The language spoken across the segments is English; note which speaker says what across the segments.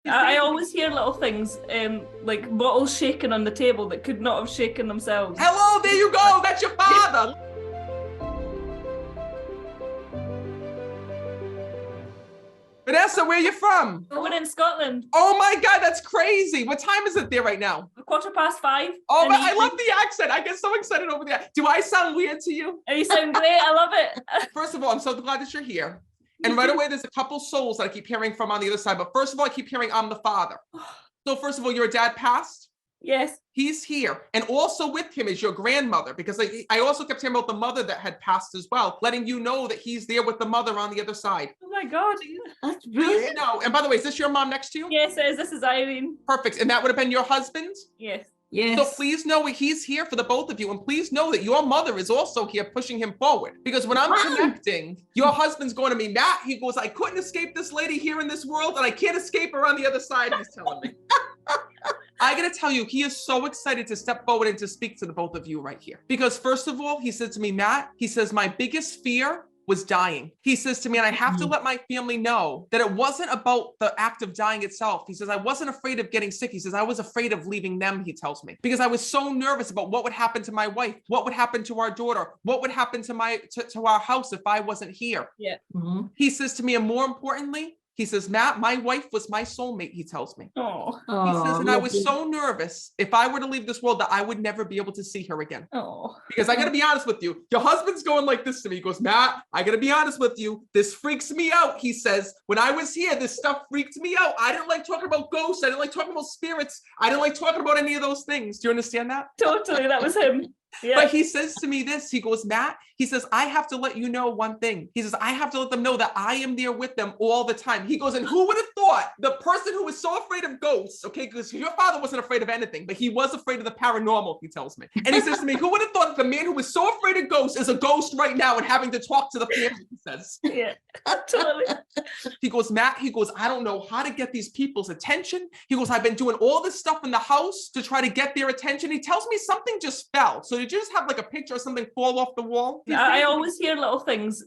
Speaker 1: I always hear little things, like bottles shaking on the table that could not have shaken themselves.
Speaker 2: Hello, there you go. That's your father. Vanessa, where are you from?
Speaker 1: We're in Scotland.
Speaker 2: Oh my God, that's crazy. What time is it there right now?
Speaker 1: 5:15.
Speaker 2: Oh, but I love the accent. I get so excited over there. Do I sound weird to you?
Speaker 1: You sound great. I love it.
Speaker 2: First of all, I'm so glad that you're here. And right away, there's a couple souls that I keep hearing from on the other side. But first of all, I keep hearing I'm the father. So first of all, your dad passed?
Speaker 1: Yes.
Speaker 2: He's here. And also with him is your grandmother, because I also kept hearing about the mother that had passed as well, letting you know that he's there with the mother on the other side.
Speaker 1: Oh my God.
Speaker 3: That's brilliant.
Speaker 2: No. And by the way, is this your mom next to you?
Speaker 1: Yes, it is. This is Irene.
Speaker 2: Perfect. And that would have been your husband?
Speaker 1: Yes.
Speaker 3: Yes.
Speaker 2: So please know he's here for the both of you. And please know that your mother is also here pushing him forward. Because when I'm connecting, your husband's going to me, Matt, he goes, I couldn't escape this lady here in this world and I can't escape her on the other side, he's telling me. I gotta tell you, he is so excited to step forward and to speak to the both of you right here. Because first of all, he said to me, Matt, he says, my biggest fear was dying. He says to me, and I have to let my family know that it wasn't about the act of dying itself. He says, I wasn't afraid of getting sick. He says, I was afraid of leaving them, he tells me, because I was so nervous about what would happen to my wife, what would happen to our daughter, what would happen to to our house if I wasn't here.
Speaker 1: Yeah.
Speaker 3: Mm-hmm.
Speaker 2: He says to me, and more importantly, he says, Matt, my wife was my soulmate, he tells me.
Speaker 1: Oh.
Speaker 2: He says, and I was so nervous if I were to leave this world that I would never be able to see her again.
Speaker 1: Oh.
Speaker 2: Because I got to be honest with you, your husband's going like this to me. He goes, Matt, I got to be honest with you. This freaks me out. He says, when I was here, this stuff freaked me out. I didn't like talking about ghosts. I didn't like talking about spirits. I didn't like talking about any of those things. Do you understand that?
Speaker 1: Totally. That was him. Yeah.
Speaker 2: But he says to me this, he goes, Matt, he says, I have to let you know one thing. He says, I have to let them know that I am there with them all the time. He goes, and who would have thought the person who was so afraid of ghosts, okay, because your father wasn't afraid of anything, but he was afraid of the paranormal, he tells me. And he says to me, who would have thought the man who was so afraid of ghosts is a ghost right now and having to talk to the family, he says.
Speaker 1: Yeah, totally.
Speaker 2: He goes, Matt, he goes, I don't know how to get these people's attention. He goes, I've been doing all this stuff in the house to try to get their attention. He tells me something just fell. So did you just have like a picture or something fall off the wall?
Speaker 1: I always hear little things,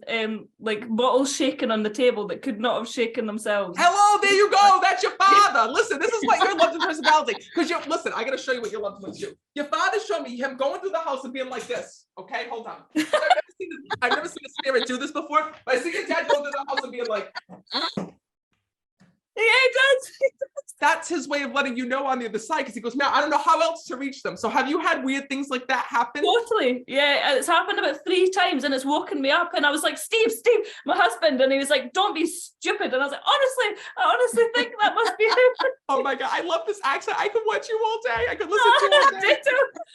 Speaker 1: like bottles shaking on the table that could not have shaken themselves.
Speaker 2: Hello, there you go. That's your father. Listen, this is what your loved one personality. Because listen, I gotta show you what your loved ones do. Your father showed me him going through the house and being like this. Okay, hold on. I've never seen a spirit do this before, but I see your dad go through the house and being like,
Speaker 1: Yeah, he does.
Speaker 2: that's his way of letting you know on the other side, because he goes, Matt, I don't know how else to reach them. So have you had weird things like that happen?
Speaker 1: Totally. Yeah, it's happened about 3 times and it's woken me up. And I was like, Steve, my husband. And he was like, don't be stupid. And I was like, I honestly think that must be him.
Speaker 2: Oh my God, I love this accent. I could watch you all day. I could listen to you all day.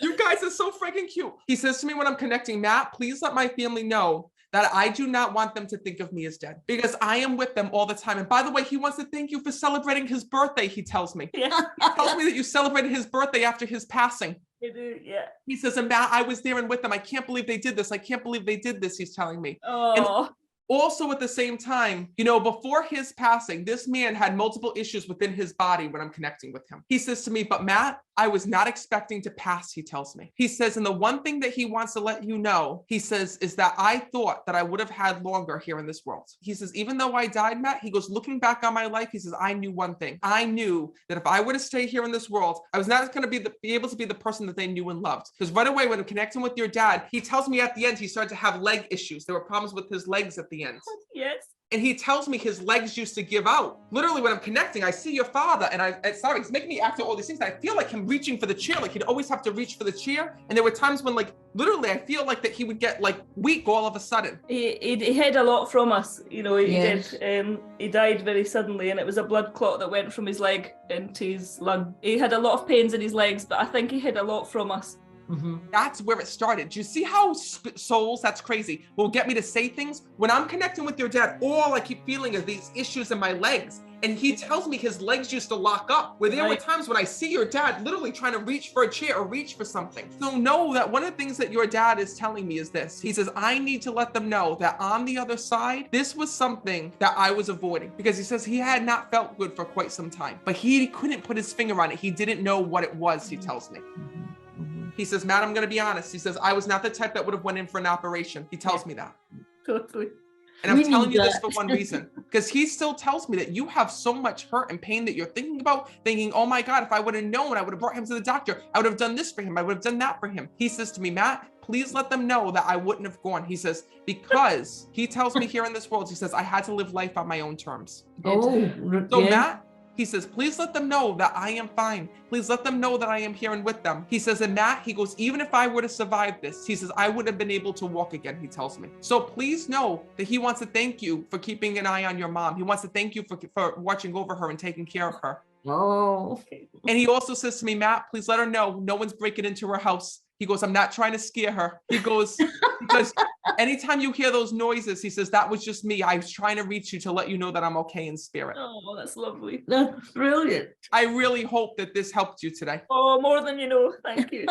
Speaker 2: You guys are so freaking cute. He says to me when I'm connecting, Matt, please let my family know that I do not want them to think of me as dead, because I am with them all the time. And by the way, he wants to thank you for celebrating his birthday, he tells me.
Speaker 1: Yeah.
Speaker 2: He tells me that you celebrated his birthday after his passing.
Speaker 1: You do, yeah.
Speaker 2: He says, and Matt, I was there and with them. I can't believe they did this. I can't believe they did this, he's telling me.
Speaker 1: Oh.
Speaker 2: And also at the same time, before his passing, this man had multiple issues within his body when I'm connecting with him. He says to me, but Matt, I was not expecting to pass, he tells me. He says, and the one thing that he wants to let you know, he says, is that I thought that I would have had longer here in this world. He says, even though I died, Matt, he goes, looking back on my life, he says, I knew one thing. I knew that if I were to stay here in this world, I was not going to be able to be the person that they knew and loved. Because right away, when I'm connecting with your dad, he tells me at the end, he started to have leg issues. There were problems with his legs at the end.
Speaker 1: Yes.
Speaker 2: And he tells me his legs used to give out. Literally, when I'm connecting, I see your father, and it's making me act all these things. I feel like him reaching for the chair, like he'd always have to reach for the chair. And there were times when, like, literally, I feel like that he would get like weak all of a sudden.
Speaker 1: He had a lot from us, he
Speaker 3: Yes.
Speaker 1: did. He died very suddenly, and it was a blood clot that went from his leg into his lung. He had a lot of pains in his legs, but I think he had a lot from us.
Speaker 3: Mm-hmm.
Speaker 2: That's where it started. Do you see how souls, that's crazy, will get me to say things? When I'm connecting with your dad, all I keep feeling is these issues in my legs. And he tells me his legs used to lock up, where there were times when I see your dad literally trying to reach for a chair or reach for something. So know that one of the things that your dad is telling me is this. He says, I need to let them know that on the other side, this was something that I was avoiding, because he says he had not felt good for quite some time, but he couldn't put his finger on it. He didn't know what it was, he tells me. He says, Matt, I'm going to be honest. He says, I was not the type that would have went in for an operation. He tells me that.
Speaker 1: Totally.
Speaker 2: And I'm
Speaker 3: We
Speaker 2: telling
Speaker 3: need
Speaker 2: you this
Speaker 3: that.
Speaker 2: for one reason, because he still tells me that you have so much hurt and pain that you're thinking about, thinking, oh my God, if I would have known, I would have brought him to the doctor. I would have done this for him. I would have done that for him. He says to me, Matt, please let them know that I wouldn't have gone. He says, because he tells me here in this world, he says, I had to live life on my own terms.
Speaker 3: Oh,
Speaker 2: So
Speaker 3: yeah.
Speaker 2: Matt, he says, please let them know that I am fine. Please let them know that I am here and with them. He says, and Matt, he goes, even if I were to survive this, he says, I would have been able to walk again, he tells me. So please know that he wants to thank you for keeping an eye on your mom. He wants to thank you for watching over her and taking care of her.
Speaker 3: Oh.
Speaker 2: And he also says to me, Matt, please let her know no one's breaking into her house. He goes, I'm not trying to scare her. He goes, because anytime you hear those noises, he says, that was just me. I was trying to reach you to let you know that I'm okay in spirit.
Speaker 1: Oh, that's lovely.
Speaker 3: That's brilliant.
Speaker 2: I really hope that this helped you today.
Speaker 1: Oh, more than you know. Thank you.